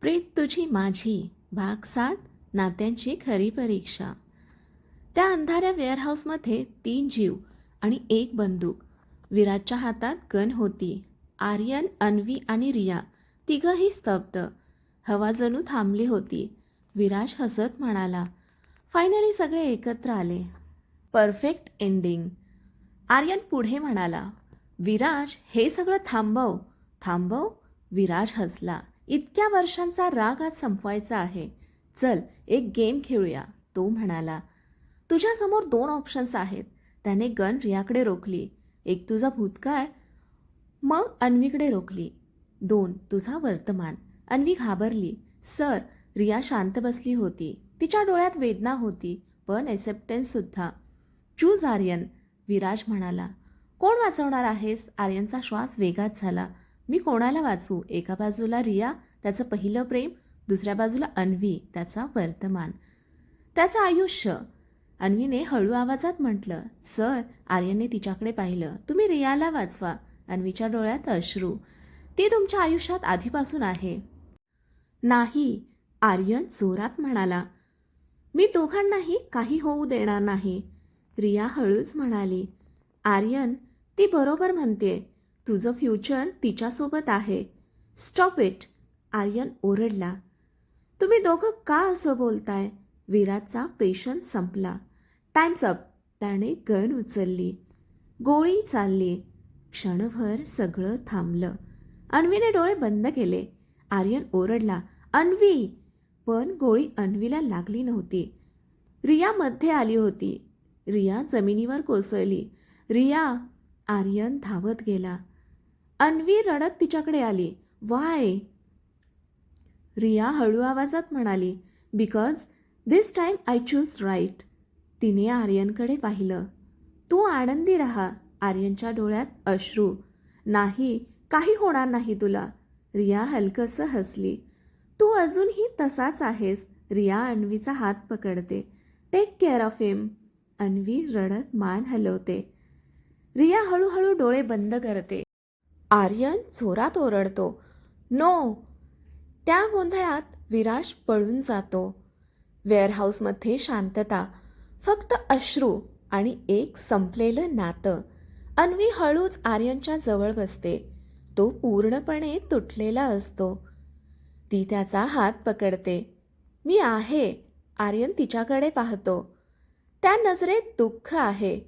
प्रीत तुझी माझी भाग 7 नात्यांची खरी परीक्षा. त्या अंधाऱ्या वेअरहाऊसमध्ये 3 जीव आणि 1 बंदूक. विराजच्या हातात गन होती. आर्यन, अन्वी आणि रिया तिघंही स्तब्ध. हवा जणू थांबली होती. विराज हसत म्हणाला, फायनली सगळे एकत्र आले. Perfect ending. आर्यन पुढे म्हणाला, विराज हे सगळं थांबव. थांबव? विराज हसला. इतक्या वर्षांचा राग आज संपवायचा आहे. चल एक गेम खेळूया, तो म्हणाला. तुझ्यासमोर 2 ऑप्शन्स आहेत. त्याने गन रियाकडे रोखली. 1 तुझा भूतकाळ, मग अन्वीकडे रोखली. 2 तुझा वर्तमान. अन्वी घाबरली. सर. रिया शांत बसली होती. तिच्या डोळ्यात वेदना होती, पण एक्सेप्टन्ससुद्धा. चूज आर्यन, विराज म्हणाला. कोण वाचवणार आहेस? आर्यनचा श्वास वेगात झाला. मी कोणाला वाचू? एका बाजूला रिया, त्याचं पहिलं प्रेम. दुसऱ्या बाजूला अन्वी, त्याचा वर्तमान, त्याचं आयुष्य. अन्वीने हळू आवाजात म्हटलं. सर. आर्यनने तिच्याकडे पाहिलं. तुम्ही रियाला वाचवा. अन्वीच्या डोळ्यात अश्रू. ती तुमच्या आयुष्यात आधीपासून आहे. नाही, आर्यन जोरात म्हणाला. मी दोघांनाही काही होऊ देणार नाही. रिया हळूच म्हणाली. आर्यन, ती बरोबर म्हणते. तुझं फ्युचर तिच्यासोबत आहे. Stop it. आर्यन ओरडला. तुम्ही दोघं का असं बोलताय? विराजचा पेशन्स संपला. Times up. त्याने गन उचलली. गोळी चालली. क्षणभर सगळं थांबलं. अन्वीने डोळे बंद केले. आर्यन ओरडला, अन्वी! पण गोळी अन्वीला लागली नव्हती. रिया मध्ये आली होती. रिया जमिनीवर कोसळली. रिया! आर्यन धावत गेला. अन्वी रडत तिच्याकडे आली. वाय? रिया हळू आवाजात म्हणाली, because this time I choose right. तिने आर्यनकडे पाहिलं. तू आनंदी राहा. आर्यनच्या डोळ्यात अश्रू. नाही, काही होणार नाही तुला. रिया हलकसं हसली. तू अजूनही तसाच आहेस. रिया अन्वीचा हात पकडते. टेक केअर ऑफ हिम. अन्वी रडत मान हलवते. रिया हळूहळू डोळे बंद करते. आर्यन जोरात ओरडतो, नो! त्या गोंधळात विराज पळून जातो. वेअरहाऊसमध्ये शांतता, फक्त अश्रू आणि एक संपलेलं नातं. अन्वी हळूच आर्यनच्या जवळ बसते. तो पूर्णपणे तुटलेला असतो. ती त्याचा हात पकडते. मी आहे. आर्यन तिच्याकडे पाहतो. त्या नजरेत दुःख आहे,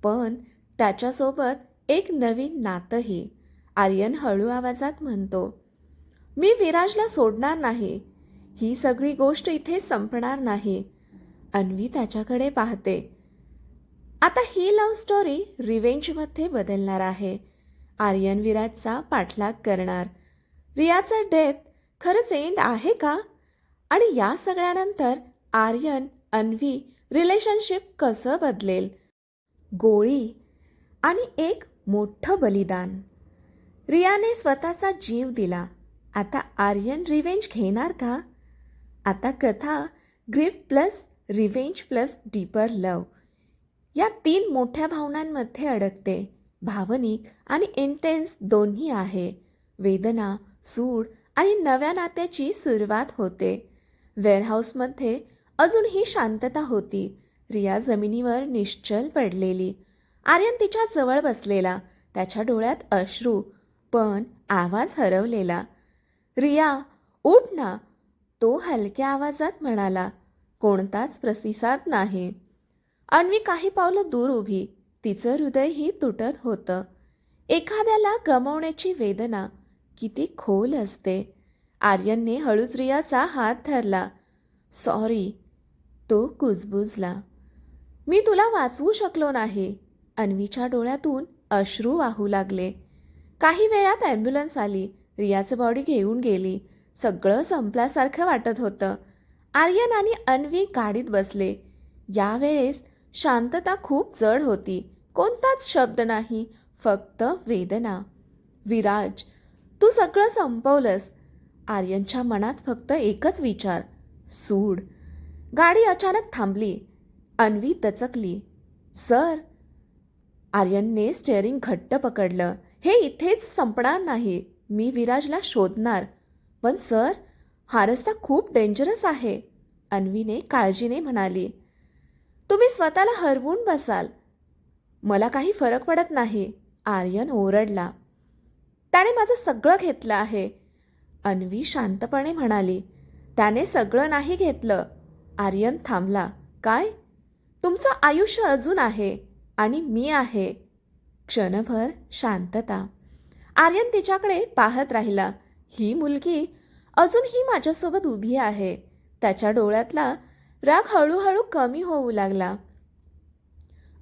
पण त्याच्यासोबत एक नवीन नातंही. आर्यन हळू आवाजात म्हणतो, मी विराजला सोडणार नाही. ही सगळी गोष्ट इथे संपणार नाही. अन्वी त्याच्याकडे पाहते. आता ही लव्ह स्टोरी रिवेंजमध्ये बदलणार आहे. आर्यन विराजचा पाठलाग करणार. रियाचा डेथ खरंच एंड आहे का? आणि या सगळ्यानंतर आर्यन अन्वी रिलेशनशिप कसं बदलेल? गोळी आणि एक मोठं बलिदान. रियाने स्वतःचा जीव दिला. आता आर्यन रिवेंज घेणार का? आता कथा grief plus revenge plus deeper love या 3 मोठ्या भावनांमध्ये अडकते. भावनिक आणि इंटेन्स दोन्ही आहे. वेदना, सूड आणि नव्या नात्याची सुरुवात होते. वेअरहाऊसमध्ये अजूनही शांतता होती. रिया जमिनीवर निश्चल पडलेली. आर्यन तिच्या जवळ बसलेला. त्याच्या डोळ्यात अश्रू, पण आवाज हरवलेला. रिया, उठ ना! तो हलक्या आवाजात म्हणाला. कोणताच प्रतिसाद नाही. अन्वी काही पावलं दूर उभी. तिचं हृदयही तुटत होतं. एखाद्याला गमावण्याची वेदना किती खोल असते. आर्यनने हळूच रियाचा हात धरला. सॉरी. तो कुजबुजला. मी तुला वाचवू शकलो नाही. अन्वीच्या डोळ्यातून अश्रू वाहू लागले. काही वेळात ॲम्ब्युलन्स आली. रियाचं बॉडी घेऊन गेली. सगळं संपल्यासारखं वाटत होतं. आर्यन आणि अन्वी गाडीत बसले. यावेळेस शांतता खूप जड होती. कोणताच शब्द नाही, फक्त वेदना. विराज, तू सगळं संपवलंस. आर्यनच्या मनात फक्त एकच विचार, सूड. गाडी अचानक थांबली. अन्वी दचकली. सर. आर्यनने स्टेअरिंग घट्ट पकडलं. हे इथेच संपणार नाही. मी विराजला शोधणार. पण सर. हा रस्ता खूप डेंजरस आहे, अन्वीने काळजीने म्हणाली. तुम्ही स्वतःला हरवून बसाल. मला काही फरक पडत नाही, आर्यन ओरडला. त्याने माझं सगळं घेतलं आहे, अन्वी शांतपणे म्हणाली. त्याने सगळं नाही घेतलं. आर्यन थांबला. काय? तुमचं आयुष्य अजून आहे आणि मी आहे. क्षणभर शांतता. आर्यन तिच्याकडे पाहत राहिला. ही मुलगी अजूनही माझ्यासोबत उभी आहे. त्याच्या डोळ्यातला राग हळूहळू कमी होऊ लागला.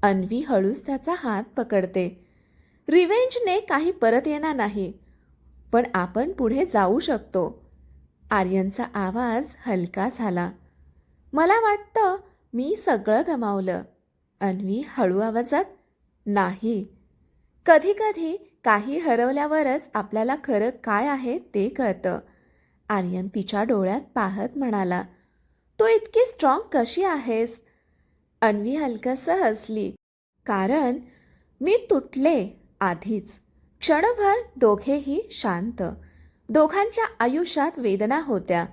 अन्वी हळूच त्याचा हात पकडते. रिव्हेंजने काही परत येणार नाही, पण आपण पुढे जाऊ शकतो. आर्यनचा आवाज हलका झाला. मला वाटतं मी सगळं गमावलं. अन्वी हळू आवाजात. नाही. कधी कधी काही हरवल्यावरच आपल्याला खरं काय आहे ते कळतं. आर्यन तिच्या डोळ्यात पाहत म्हणाला. तू इतकी स्ट्रॉंग कशी आहेस? अन्वी हलकसं हसली. कारण मी तुटले आधीच. क्षणभर दोघेही शांत. दोघांच्या आयुष्यात वेदना होत्या,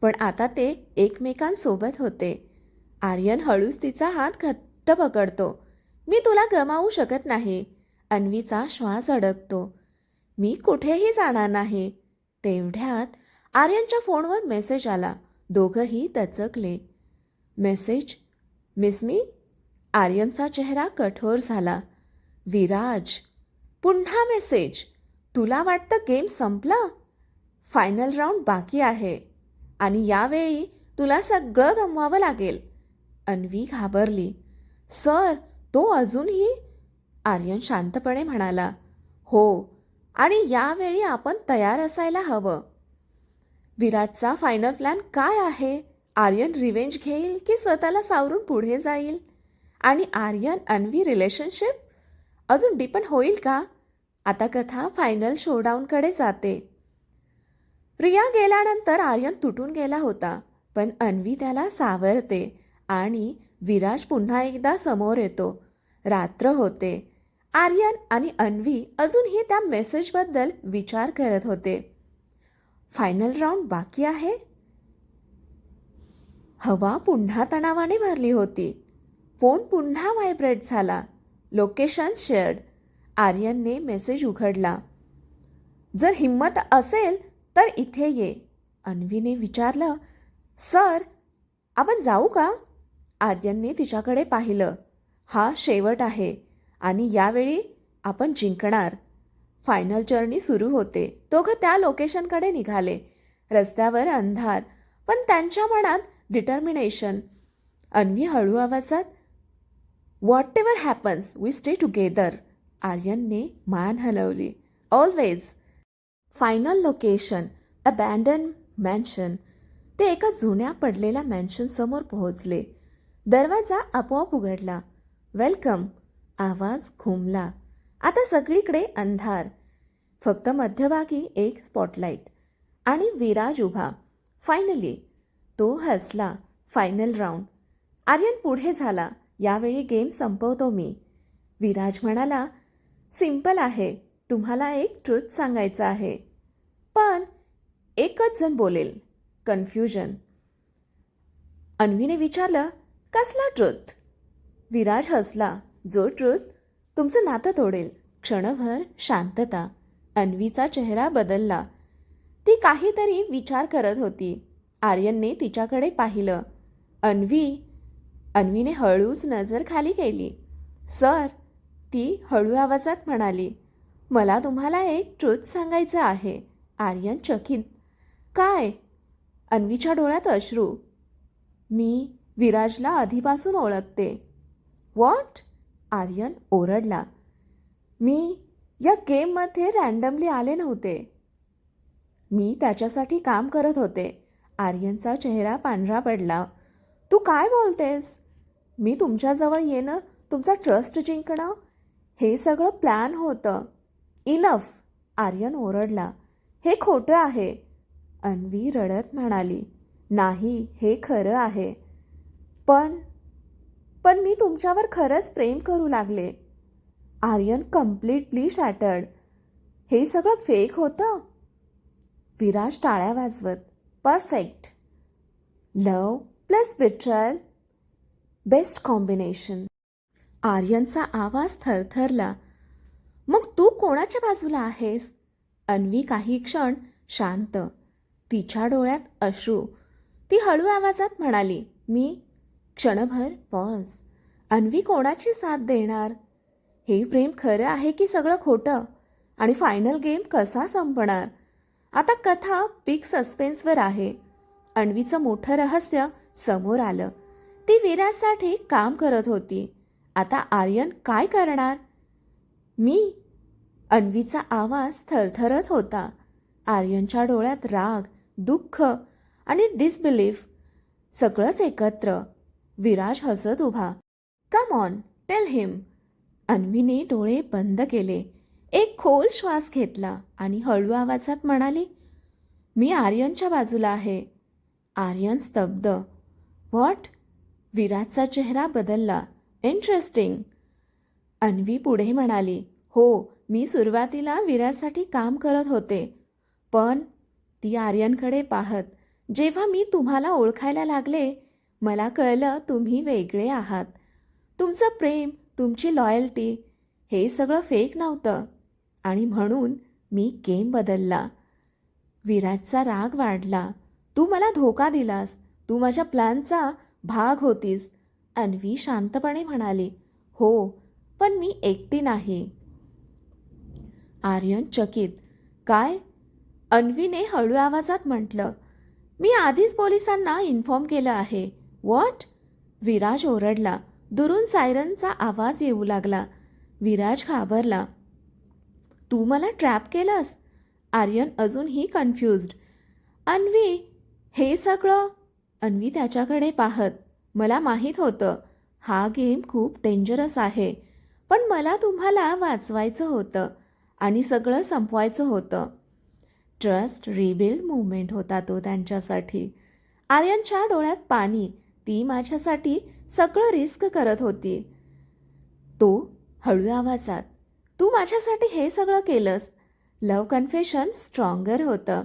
पण आता ते एकमेकांसोबत होते. आर्यन हळूच तिचा हात घट्ट पकडतो. मी तुला गमावू शकत नाही. अन्वीचा श्वास अडकतो. मी कुठेही जाणार नाही. तेवढ्यात आर्यनच्या फोनवर मेसेज आला. दोघंही दचकले. मेसेज? मिस मी? आर्यनचा चेहरा कठोर झाला. विराज. पुन्हा मेसेज. तुला वाटतं गेम संपला? फायनल राऊंड बाकी आहे आणि यावेळी तुला सगळं गमवावं लागेल. अन्वी घाबरली. सर, तो अजूनही? आर्यन शांतपणे म्हणाला. हो, आणि यावेळी आपण तयार असायला हवं. विराजचा फायनल प्लॅन काय आहे? आर्यन रिव्हेंज घेईल की स्वतःला सावरून पुढे जाईल? आणि आर्यन अन्वी रिलेशनशिप अजून डीपन होईल का? आता कथा फायनल शोडाऊनकडे जाते. रिया गेल्यानंतर आर्यन तुटून गेला होता, पण अन्वी त्याला सावरते आणि विराज पुन्हा एकदा समोर येतो. रात्र होते. आर्यन आणि अन्वी अजूनही त्या मेसेजबद्दल विचार करत होते. फायनल राऊंड बाकी आहे. हवा पुन्हा तणावाने भरली होती. फोन पुन्हा व्हायब्रेट झाला. Location shared. आर्यनने मेसेज उघडला. जर हिम्मत असेल तर इथे ये. अन्वीने विचारलं. सर, आपण जाऊ का? आर्यनने तिच्याकडे पाहिलं. हा शेवट आहे आणि यावेळी आपण जिंकणार. फायनल जर्नी सुरू होते. दोघं त्या लोकेशनकडे निघाले. रस्त्यावर अंधार, पण त्यांच्या मनात डिटर्मिनेशन. अन्वी हळू आवाजात. Whatever happens we stay together. आर्यनने मान हलवली. Always. Final location abandon mansion. ते एका जुन्या पडलेल्या मॅन्शनसमोर पोहोचले. दरवाजा आपोआप उघडला. वेलकम. आवाज घुमला. आता सगळीकडे अंधार. फक्त मध्यभागी एक स्पॉटलाईट आणि विराज उभा. फायनली. तो हसला. Final round. आर्यन पुढे झाला. यावेळी गेम संपवतो मी. विराज म्हणाला. सिंपल आहे. तुम्हाला एक ट्रूथ सांगायचं आहे. पण एकच जण बोलेल. कन्फ्युजन. अन्वीने विचारलं. कसला ट्रूथ? विराज हसला. जो ट्रूथ तुमचं नातं तोडेल. क्षणभर शांतता. अन्वीचा चेहरा बदलला. ती काहीतरी विचार करत होती. आर्यनने तिच्याकडे पाहिलं. अन्वी. अन्वीने हळूच नजर खाली केली. सर, ती हळू आवाजात म्हणाली. मला तुम्हाला एक ट्रूथ सांगायचं आहे. आर्यन चकित. काय? अन्वीच्या डोळ्यात अश्रू. मी विराजला आधीपासून ओळखते. व्हॉट? आर्यन ओरडला. मी या गेममध्ये रँडमली आले नव्हते. मी त्याच्यासाठी काम करत होते. आर्यनचा चेहरा पांढरा पडला. तू काय बोलतेस? मी तुमच्याजवळ येणं, तुमचा ट्रस्ट जिंकणं, हे सगळं प्लॅन होतं. इनफ. आर्यन ओरडला. हे खोटं आहे. अन्वी रडत म्हणाली. नाही, हे खरं आहे. पण मी तुमच्यावर खरंच प्रेम करू लागले. Aryan completely shattered. हे सगळं फेक होतं? विराज टाळ्या वाजवत. Perfect. Love plus betrayal, best combination. आर्यनचा आवाज थरथरला. मग तू कोणाच्या बाजूला आहेस? अन्वी काही क्षण शांत, तिच्या डोळ्यात अश्रू. ती हळू आवाजात म्हणाली, मी. क्षणभर पॉज. अन्वी कोणाची साथ देणार? हे प्रेम खरं आहे की सगळं खोटं? आणि फायनल गेम कसा संपणार? आता कथा बिग सस्पेन्सवर आहे. अन्वीचं मोठं रहस्य समोर आलं. ती विराजसाठी काम करत होती. आता आर्यन काय करणार? मी. अन्वीचा आवाज थरथरत होता. आर्यनच्या डोळ्यात राग, दुःख आणि डिसबिलीफ, सगळंच एकत्र. विराज हसत उभा. कम ऑन, टेल हिम. अन्वीने डोळे बंद केले, एक खोल श्वास घेतला आणि हळू आवाजात म्हणाली, मी आर्यनच्या बाजूला आहे. आर्यन स्तब्ध. व्हॉट? विराजचा चेहरा बदलला. इंटरेस्टिंग. अन्वी पुढे म्हणाली, हो, मी सुरुवातीला विराजसाठी काम करत होते. पण ती आर्यनकडे पाहत, जेव्हा मी तुम्हाला ओळखायला लागले, मला कळलं तुम्ही वेगळे आहात. तुमचं प्रेम, तुमची लॉयल्टी, हे सगळं फेक नव्हतं. आणि म्हणून मी गेम बदलला. विराजचा राग वाढला. तू मला धोका दिलास. तू माझ्या प्लॅनचा भाग होतीस. अन्वी शांतपणे म्हणाली, हो, पण मी एकटी नाही. आर्यन चकित. काय? अन्वीने हळू आवाजात म्हटलं, मी आधीच पोलिसांना इन्फॉर्म केलं आहे. व्हॉट? विराज ओरडला. दुरून सायरनचा आवाज येऊ लागला. विराज घाबरला. तू मला ट्रॅप केलंस? आर्यन अजूनही कन्फ्युज्ड. अन्वी, हे सगळं? अन्वी त्याच्याकडे पाहत, मला माहीत होतं हा गेम खूप डेंजरस आहे, पण मला तुम्हाला वाचवायचं होतं आणि सगळं संपवायचं होतं. ट्रस्ट रिबिल्ड मुवमेंट होता तो त्यांच्यासाठी. आर्यनच्या डोळ्यात पाणी. ती माझ्यासाठी सगळं रिस्क करत होती. तो हळू आवाजात, तू माझ्यासाठी हे सगळं केलंस. लव कन्फेशन स्ट्रॉंगर होतं.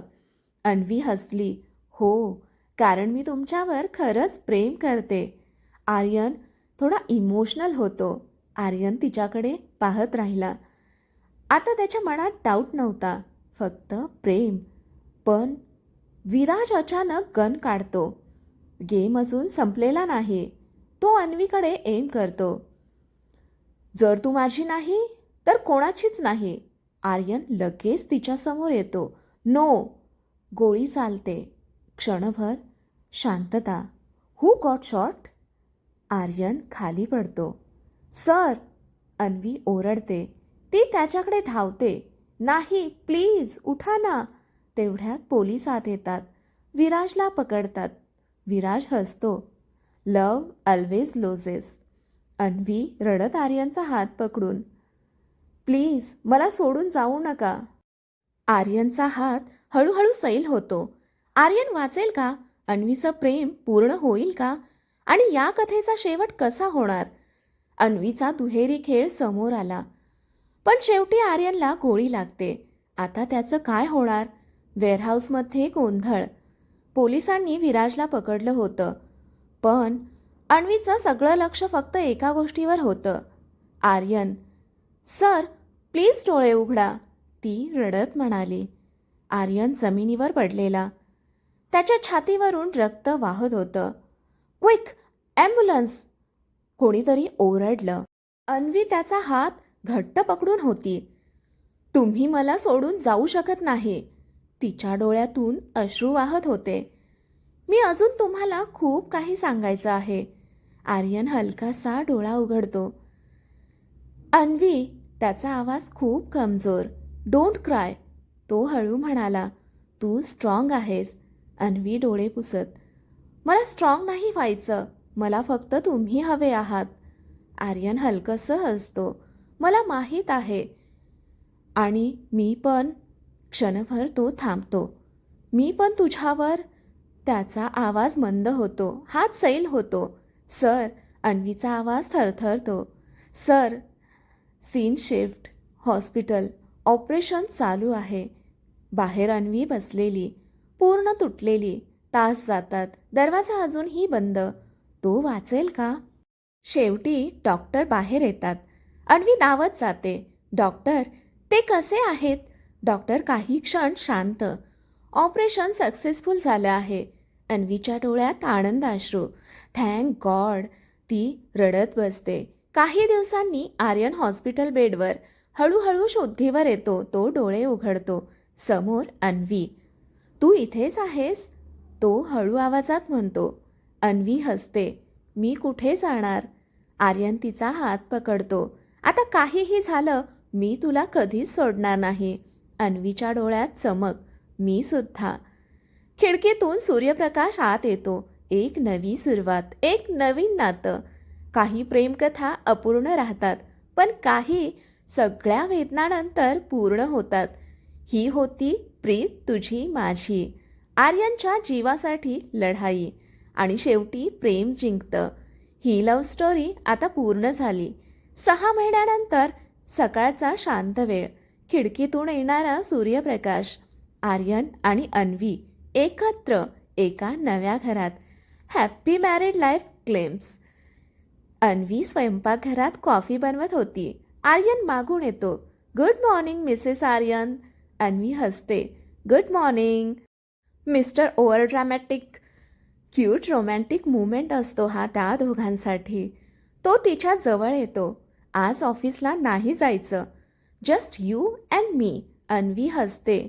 अन्वी हसली. हो, कारण मी तुमच्यावर खरंच प्रेम करते. आर्यन थोडा इमोशनल होतो. आर्यन तिच्याकडे पाहत राहिला. आता त्याच्या मनात डाऊट नव्हता, फक्त प्रेम. पण विराज अचानक गन काढतो. गेम अजून संपलेला नाही. तो अन्वीकडे एम करतो. जर तू माझी नाही तर कोणाचीच नाही. आर्यन लगेच तिच्यासमोर येतो. नो. गोळी चालते. क्षणभर शांतता. हू गॉट शॉट? आर्यन खाली पडतो. सर! अन्वी ओरडते. ती त्याच्याकडे धावते. नाही, प्लीज उठा ना. तेवढ्यात पोलीस आत येतात. विराजला पकडतात. विराज हसतो. लव ऑलवेज लुजेस. अन्वी रडत आर्यनचा हात पकडून, प्लीज मला सोडून जाऊ नका. आर्यनचा हात हळूहळू सैल होतो. आर्यन वाचेल का? अन्वीचं प्रेम पूर्ण होईल का? आणि या कथेचा शेवट कसा होणार? अन्वीचा दुहेरी खेळ समोर आला. पण शेवटी आर्यनला गोळी लागते. आता त्याचं काय होणार? वेअरहाऊसमध्ये गोंधळ. पोलिसांनी विराजला पकडलं होतं. पण अन्वीचं सगळं लक्ष फक्त एका गोष्टीवर होतं. आर्यन. सर, प्लीज डोळे उघडा, ती रडत म्हणाली. आर्यन जमिनीवर पडलेला. त्याच्या छातीवरून रक्त वाहत होतं. Quick, ambulance! कोणीतरी ओरडलं. अन्वी त्याचा हात घट्ट पकडून होती. तुम्ही मला सोडून जाऊ शकत नाही. तिच्या डोळ्यातून अश्रू वाहत होते. मी अजून तुम्हाला खूप काही सांगायचं आहे. आर्यन हलकासा डोळा उघडतो. अन्वी, त्याचा आवाज खूप कमजोर. Don't cry. तो हळू म्हणाला. तू स्ट्रॉंग आहेस. अन्वी डोळे पुसत. मला स्ट्रॉंग नाही व्हायचं. मला फक्त तुम्ही हवे आहात. आर्यन हलकंसं हसतो. मला माहीत आहे. आणि मी पण. क्षणभर तो थांबतो. मी पण तुझ्यावर. त्याचा आवाज मंद होतो. हात सैल होतो. सर! अन्वीचा आवाज थरथरतो. Sir! Scene shift. Hospital. Operation चालू आहे. बाहेर अन्वी बसलेली, पूर्ण तुटलेली. तास जातात, दरवाजा अजूनही बंद. तो वाचेल का? शेवटी डॉक्टर बाहेर येतात. अन्वी धावत जाते. डॉक्टर, ते कसे आहेत? डॉक्टर काही क्षण शांत. ऑपरेशन सक्सेसफुल झालं आहे. अन्वीच्या डोळ्यात आनंद अश्रू. Thank God. ती रडत बसते. काही दिवसांनी आर्यन हॉस्पिटल बेडवर हळूहळू शुद्धीवर येतो. तो डोळे उघडतो. समोर अन्वी. तू इथेच आहेस? तो हळू आवाजात म्हणतो. अन्वी हसते. मी कुठे जाणार? आर्यन तिचा हात पकडतो. आता काहीही झालं, मी तुला कधीच सोडणार नाही. अन्वीच्या डोळ्यात चमक. मी सुद्धा. खिडकीतून सूर्यप्रकाश आत येतो. एक नवी सुरुवात, एक नवीन नातं. काही प्रेमकथा अपूर्ण राहतात, पण काही सगळ्या वेदनानंतर पूर्ण होतात. ही होती प्रीत तुझी माझी. आर्यनच्या जीवासाठी लढाई आणि शेवटी प्रेम जिंकतं. ही लव्ह स्टोरी आता पूर्ण झाली. 6 महिन्यानंतर सकाळचा शांत वेळ. खिडकीतून येणारा सूर्यप्रकाश. आर्यन आणि अन्वी एकत्र एका नव्या घरात. Happy married life claims. Anvi स्वयंपाकघरात कॉफी बनवत होती. आर्यन मागून येतो. Good morning Mrs Aryan. Anvi हसते. Good morning mister over dramatic. Cute romantic movement असतो हा त्या दोघांसाठी. तो तिच्या जवळ येतो. आज ऑफिसला नाही जायचं. जस्ट यू अँड मी. अन्वी हसते.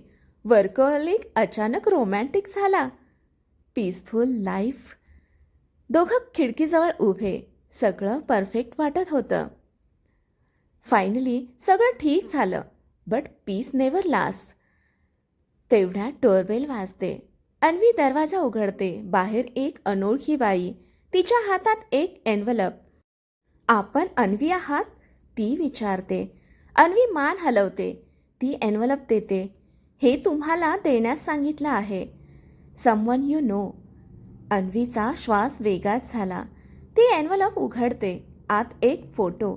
वर्कहोलिक अचानक रोमॅन्टिक झाला. Peaceful life. दोघं खिडकीजवळ उभे. सगळं परफेक्ट वाटत होतं. फायनली सगळं ठीक झालं. But peace never last. तेवढ्यात डोरबेल वाजते. अन्वी दरवाजा उघडते. बाहेर एक अनोळखी बाई. तिच्या हातात एक एन्व्हलप. आपण अन्वी आहात? ती विचारते. अन्वी मान हलवते. ती एन्व्हलप देते. हे तुम्हाला देण्यास सांगितलं आहे. Someone you know. अन्वीचा श्वास वेगात झाला. ती एन्व्हलप उघडते. आत एक फोटो.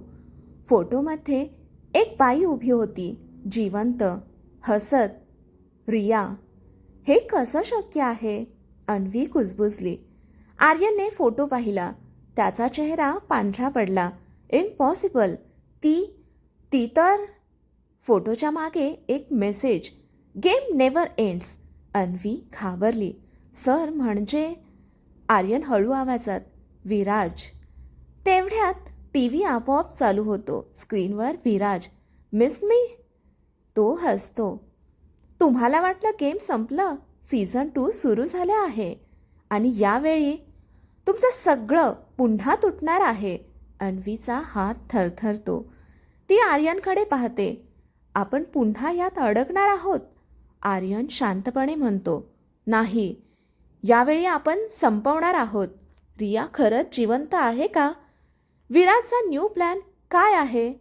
फोटोमध्ये एक बाई उभी होती, जिवंत, हसत. रिया. हे कसं शक्य आहे? अन्वी कुजबुजली. आर्यनने फोटो पाहिला. त्याचा चेहरा पांढरा पडला. इम्पॉसिबल. ती तर. फोटोच्या मागे एक message. Game never ends. Anvi घाबरली. सर म्हणजे? आर्यन हळू आवाजात. विराज. तेवढ्यात टीव्ही आपोआप चालू होतो. स्क्रीनवर विराज. मिस मी? तो हसतो. तुम्हाला वाटलं गेम संपलं? सीझन 2 सुरू झालं आहे आणि यावेळी तुमचं सगळं पुन्हा तुटणार आहे. अन्वीचा हात थरथरतो. ती आर्यनकडे पाहते. आपण पुन्हा यात अडकणार आहोत. आर्यन शांतपणे म्हणतो. नाही, यावेळी आपण संपवणार आहोत. रिया खरंच जिवंत आहे का? विराजचा न्यू प्लॅन काय आहे?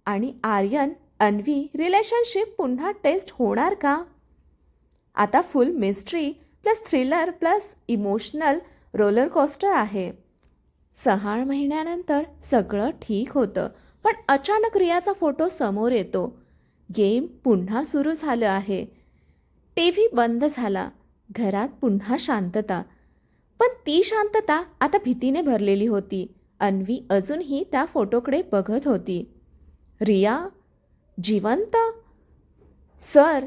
आणि आर्यन अन्वी रिलेशनशिप पुन्हा टेस्ट होणार का? आता फुल mystery plus thriller plus emotional roller coaster आहे. 6 महिन्यानंतर सगळं ठीक होतं, पण अचानक रियाचा फोटो समोर येतो. गेम पुन्हा सुरू झालं आहे. टीव्ही बंद झाला. घरात पुन्हा शांतता. पण ती शांतता आता भीतीने भरलेली होती. अन्वी अजूनही त्या फोटोकडे बघत होती. रिया जिवंत? सर,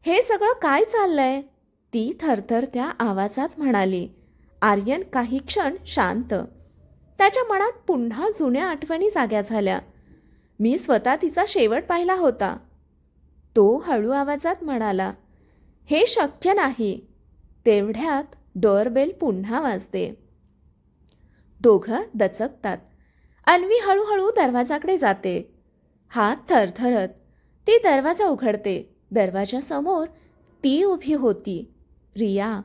हे सगळं काय चाललंय? ती थरथरत्या आवाजात म्हणाली. आर्यन काही क्षण शांत. त्याच्या मनात पुन्हा जुन्या आठवणी जाग्या झाल्या. मी स्वतः तिचा शेवट पाहिला होता. तो हळू आवाजात म्हणाला. हे शक्य नाही. तेवढ्यात डोअरबेल पुन्हा वाजते. दोघं दचकतात. अन्वी हळूहळू दरवाजाकडे जाते. हात थरथरत. ती दरवाजा उघडते. दरवाजासमोर ती उभी होती. रिया.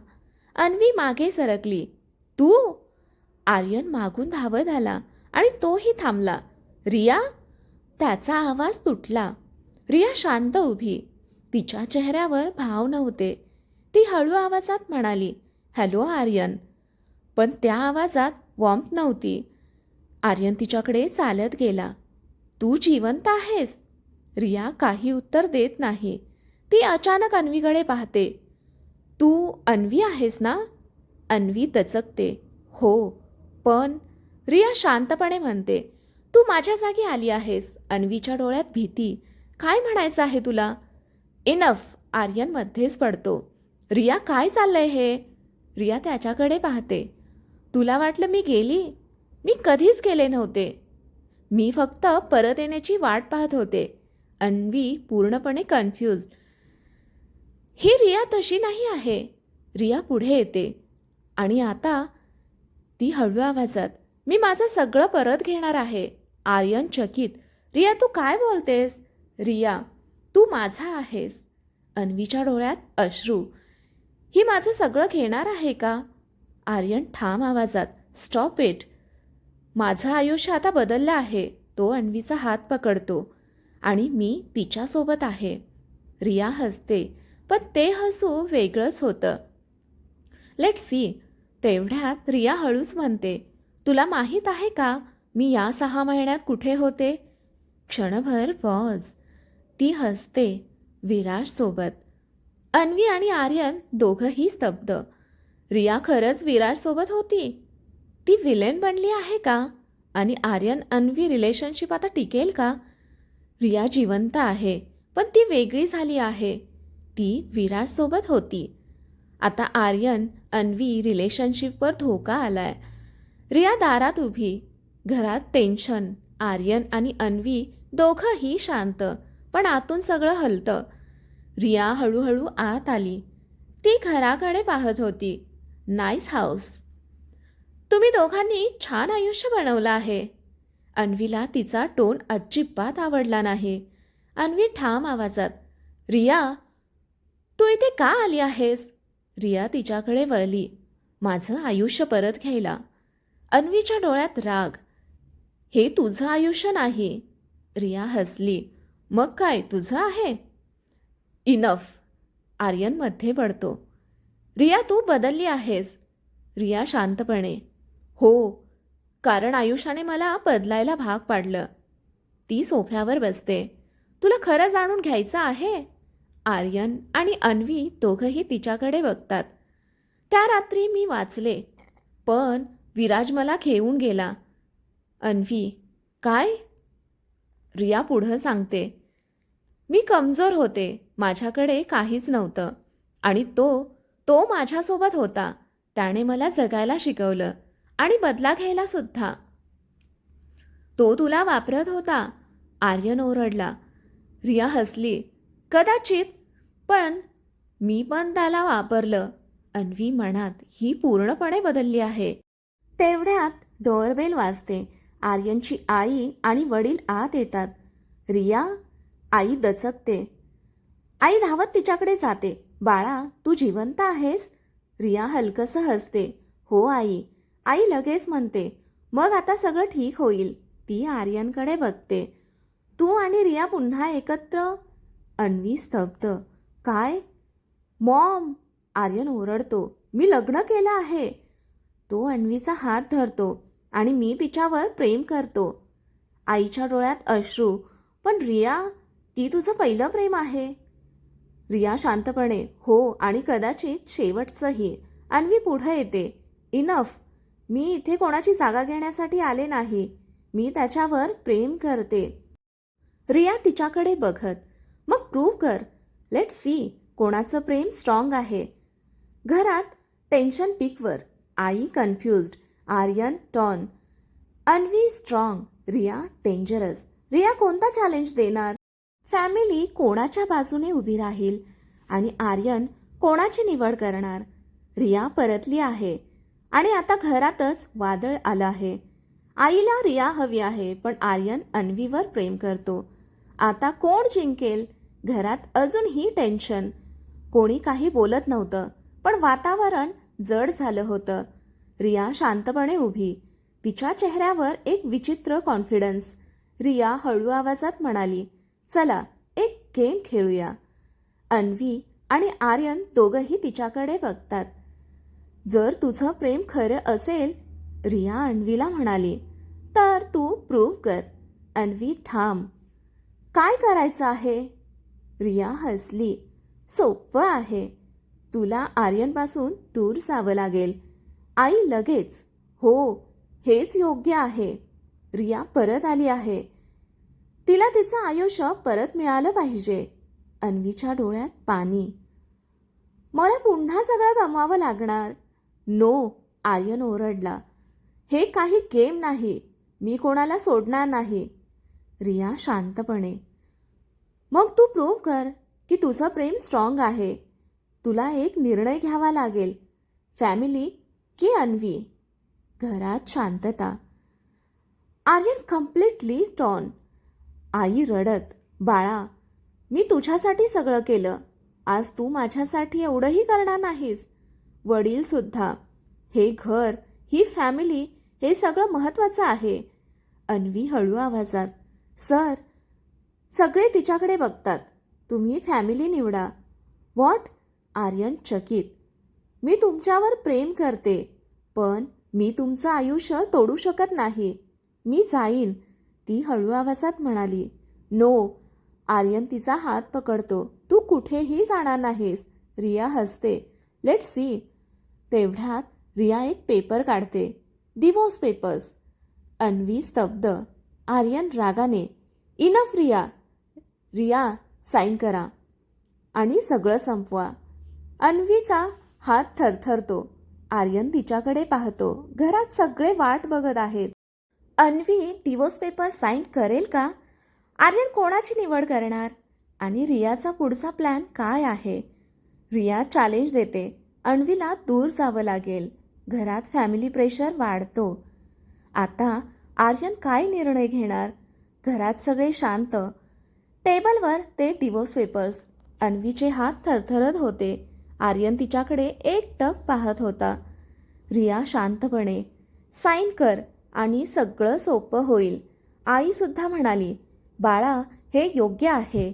अन्वी मागे सरकली. तू? आर्यन मागून धावत आला आणि तोही थांबला. रिया? त्याचा आवाज तुटला. रिया शांत उभी. तिच्या चेहऱ्यावर भाव नव्हते. ती हळू आवाजात म्हणाली. हॅलो आर्यन. पण त्या आवाजात वॉर्मथ नव्हती. आर्यन तिच्याकडे चालत गेला. तू जिवंत आहेस? रिया काही उत्तर देत नाही. ती अचानक अन्वीकडे पाहते. तू अन्वी आहेस ना? अन्वी दचकते. हो, पण रिया शांतपणे म्हणते. तू माझ्या जागी आली आहेस. अन्वीच्या डोळ्यात भीती. काय म्हणायचं आहे तुला? इनफ. आर्यन मध्येच पडतो. रिया काय चाललंय हे? रिया त्याच्याकडे पाहते. तुला वाटलं मी गेली? मी कधीच गेले नव्हते. मी फक्त परत येण्याची वाट पाहत होते. अन्वी पूर्णपणे कन्फ्यूज्ड. ही रिया तशी नाही आहे. रिया पुढे येते आणि आता ती हळू आवाजात, मी माझं सगळं परत घेणार आहे. आर्यन चकित. रिया तू काय बोलतेस? रिया, तू माझा आहेस. अन्वीच्या डोळ्यात अश्रू. ही माझं सगळं घेणार आहे का? आर्यन ठाम आवाजात, स्टॉप इट. माझं आयुष्य आता बदललं आहे. तो अन्वीचा हात पकडतो. आणि मी तिच्यासोबत आहे. रिया हसते, पण ते हसू वेगळंच होतं. Let's see. तेवढ्यात रिया हळूच म्हणते, तुला माहीत आहे का मी या 6 महिन्यात कुठे होते? क्षणभर पॉज. ती हसते. विराजसोबत. अन्वी आणि आर्यन दोघंही स्तब्ध. रिया खरंच विराजसोबत होती? ती विलेन बनली आहे का? आणि आर्यन अन्वी रिलेशनशिप आता टिकेल का? रिया जिवंत आहे, पण ती वेगळी झाली आहे. ती विराजसोबत होती. आता आर्यन अन्वी रिलेशनशिपवर धोका आलाय. रिया दारात उभी. घरात टेन्शन. आर्यन आणि अन्वी दोघंही शांत, पण आतून सगळं हलतं. रिया हळूहळू आत आली. ती घराकडे पाहत होती. Nice house. तुम्ही दोघांनी छान आयुष्य बनवलं आहे. अन्वीला तिचा टोन अजिबात आवडला नाही. अन्वी ठाम आवाजात, रिया तू इथे का आली आहेस? रिया तिच्याकडे वळली. माझं आयुष्य परत घ्यायला. अन्वीच्या डोळ्यात राग. हे तुझं आयुष्य नाही. रिया हसली. मग काय तुझं आहे? इनफ. आर्यन मध्ये पडतो. रिया तू बदलली आहेस. रिया शांतपणे, हो, कारण आयुष्याने मला बदलायला भाग पाडलं. ती सोफ्यावर बसते. तुला खरं जाणून घ्यायचं आहे? आर्यन आणि अन्वी दोघंही तिच्याकडे बघतात. त्या रात्री मी वाचले, पण विराज मला घेऊन गेला. अन्वी, काय? रिया पुढं सांगते, मी कमजोर होते. माझ्याकडे काहीच नव्हतं. आणि तो माझ्यासोबत होता. त्याने मला जगायला शिकवलं आणि बदला घ्यायला सुद्धा. तो तुला वापरत होता? आर्यन ओरडला. रिया हसली. कदाचित, पण मी पण त्याला वापरलं. अन्वी मनात, ही पूर्णपणे बदलली आहे. तेवढ्यात डोअरबेल वाजते. आर्यनची आई आणि वडील आत येतात. रिया? आई दचकते. आई धावत तिच्याकडे जाते. बाळा, तू जिवंत आहेस? रिया हलकसं हसते. हो आई. आई लगेच म्हणते, मग आता सगळं ठीक होईल. ती आर्यनकडे बघते. तू आणि रिया पुन्हा एकत्र? अन्वी स्तब्ध. काय? मॉम! आर्यन ओरडतो. मी लग्न केलं आहे. तो अन्वीचा हात धरतो आणि मी तिच्यावर प्रेम करतो. आईच्या डोळ्यात अश्रू. पण रिया, ती तुझं पहिलं प्रेम आहे. रिया शांतपणे, हो, आणि कदाचित शेवटचंही. अन्वी पुढे येते. इनफ. मी इथे कोणाची जागा घेण्यासाठी आले नाही. मी त्याच्यावर प्रेम करते. रिया तिच्याकडे बघत, मग प्रूव्ह कर. लेट्स सी कोणाचं प्रेम स्ट्रॉंग आहे. घरात टेन्शन पीकवर. आई confused. Aryan torn. Anvi strong. Riya dangerous. Riya कोणता चॅलेंज देणार? फॅमिली कोणाच्या बाजूने उभी राहील आणि आर्यन कोणाची निवड करणार? रिया परतली आहे आणि आता घरातच वादळ आलं आहे. आईला रिया हवी आहे, पण आर्यन अन्वीवर प्रेम करतो. आता कोण जिंकेल? घरात अजूनही टेन्शन. कोणी काही बोलत नव्हतं, पण वातावरण जड झालं होतं. रिया शांतपणे उभी. तिच्या चेहऱ्यावर एक विचित्र कॉन्फिडन्स. रिया हळू आवाजात म्हणाली, चला एक गेम खेळूया. अन्वी आणि आर्यन दोघंही तिच्याकडे बघतात. जर तुझं प्रेम खरं असेल, रिया अन्वीला म्हणाली, तर तू प्रूव्ह कर. अन्वी ठाम. काय करायचं आहे? रिया हसली. सोपं आहे. तुला आर्यनपासून दूर जावं लागेल. आई लगेच, हो हेच योग्य आहे. रिया परत आली आहे. तिला तिचं आयुष्य परत मिळालं पाहिजे. अन्वीच्या डोळ्यात पाणी. मला पुन्हा सगळं गमवावं लागणार. नो, आर्यन ओरडला. हे काही गेम नाही. मी कोणाला सोडणार नाही. रिया शांतपणे. मग तू प्रूव्ह कर की तुझं प्रेम स्ट्रॉंग आहे. तुला एक निर्णय घ्यावा लागेल. फॅमिली की अन्वी? घरात शांतता. Aryan completely torn. आई रडत, बाळा मी तुझ्यासाठी सगळं केलं. आज तू माझ्यासाठी एवढंही करणार नाहीस. वडील सुद्धा. हे घर, ही फॅमिली, हे सगळं महत्त्वाचं आहे. अन्वी हळू आवाजात. सर, सगळे तिच्याकडे बघतात. तुम्ही फॅमिली निवडा. व्हॉट? आर्यन चकित. मी तुमच्यावर प्रेम करते, पण मी तुमचं आयुष्य तोडू शकत नाही. मी जाईन, ती हळू आवाजात म्हणाली. नो. आर्यन तिचा हात पकडतो. तू कुठेही जाणार नाहीस. रिया हसते. Let's see. तेवढ्यात रिया एक पेपर काढते. Divorce papers. अन्वी स्तब्ध. आर्यन रागाने. इनफ रिया. रिया साईन करा आणि सगळं संपवा. अन्वीचा हात थरथरतो. आर्यन तिच्याकडे पाहतो. घरात सगळे वाट बघत आहेत. अन्वी डिवोर्स पेपर साईन करेल का? आर्यन कोणाची निवड करणार? आणि रियाचा पुढचा प्लॅन काय आहे? रिया चॅलेंज देते. अन्वीला दूर जावं लागेल. घरात फॅमिली प्रेशर वाढतो. आता आर्यन काय निर्णय घेणार? घरात सगळे शांत. टेबलवर ते डिवोर्स पेपर्स. अन्वीचे हात थरथरत होते. आर्यन तिच्याकडे एकटक पाहत होता. रिया शांतपणे. साईन कर आणि सगळं सोपं होईल. आईसुद्धा म्हणाली. बाळा हे योग्य आहे.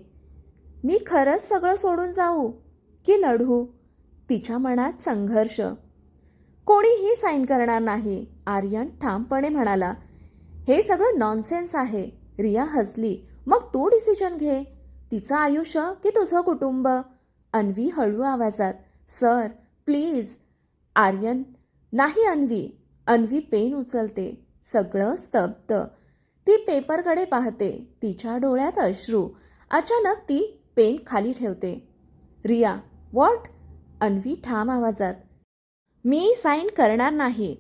मी खरंच सगळं सोडून जाऊ की लढू? तिच्या मनात संघर्ष. कोणीही साईन करणार नाही, आर्यन ठामपणे म्हणाला. हे सगळं नॉनसेन्स आहे. रिया हसली. मग तू डिसिजन घे. तिचं आयुष्य की तुझं कुटुंब? अन्वी हळू आवाजात. Sir please. आर्यन. नाही अन्वी. अन्वी पेन उचलते. सगळं स्तब्ध. ती पेपरकडे पाहते. तिच्या डोळ्यात अश्रू. अचानक ती पेन खाली ठेवते. रिया. व्हॉट? अन्वी ठाम आवाजात. मी साईन करणार नाही.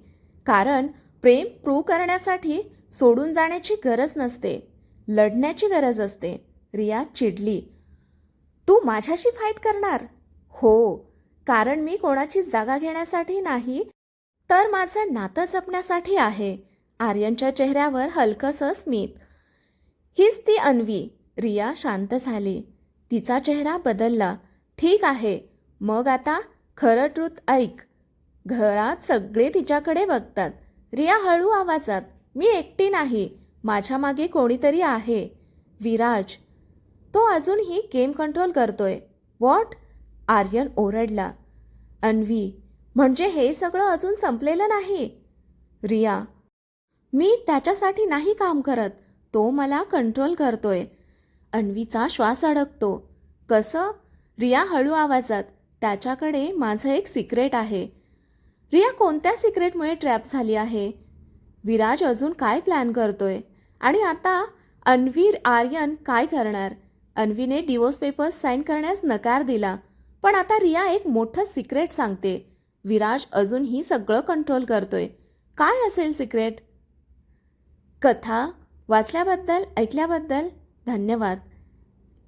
कारण प्रेम प्रूव्ह करण्यासाठी सोडून जाण्याची गरज नसते, लढण्याची गरज असते. रिया चिडली. तू माझ्याशी फाईट करणार? हो, कारण मी कोणाची जागा घेण्यासाठी नाही, तर माझं नातं जपण्यासाठी आहे. आर्यनच्या चेहऱ्यावर हलकंसं स्मित. हीच ती अन्वी. रिया शांत झाली. तिचा चेहरा बदलला. ठीक आहे, मग आता खरं ट्रूथ ऐक. घरात सगळे तिच्याकडे बघतात. रिया हळू आवाजात. मी एकटी नाही, माझ्या मागे कोणीतरी आहे. विराज. तो अजूनही गेम कंट्रोल करतोय. व्हॉट? आर्यन ओरडला. अन्वी. म्हणजे हे सगळं अजून संपलेलं नाही? रिया. मी त्याच्यासाठी नाही काम करत, तो मला कंट्रोल करतोय. अन्वीचा श्वास अडकतो. कसं? रिया हळू आवाजात. त्याच्याकडे माझं एक सिक्रेट आहे. रिया कोणत्या सिक्रेटमुळे ट्रॅप झाली आहे? विराज अजून काय प्लॅन करतोय? आणि आता अन्वी आर्यन काय करणार? अन्वीने डिवोर्स पेपर्स साईन करण्यास नकार दिला, पण आता रिया एक मोठं सिक्रेट सांगते. विराज अजूनही सगळं कंट्रोल करतोय. काय असेल सिक्रेट? कथा वाचल्याबद्दल, ऐकल्याबद्दल धन्यवाद.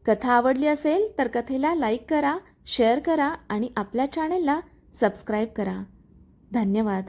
कथा आवडली असेल तर कथेला लाईक करा, शेअर करा आणि आपल्या चॅनेलला सबस्क्राईब करा. धन्यवाद.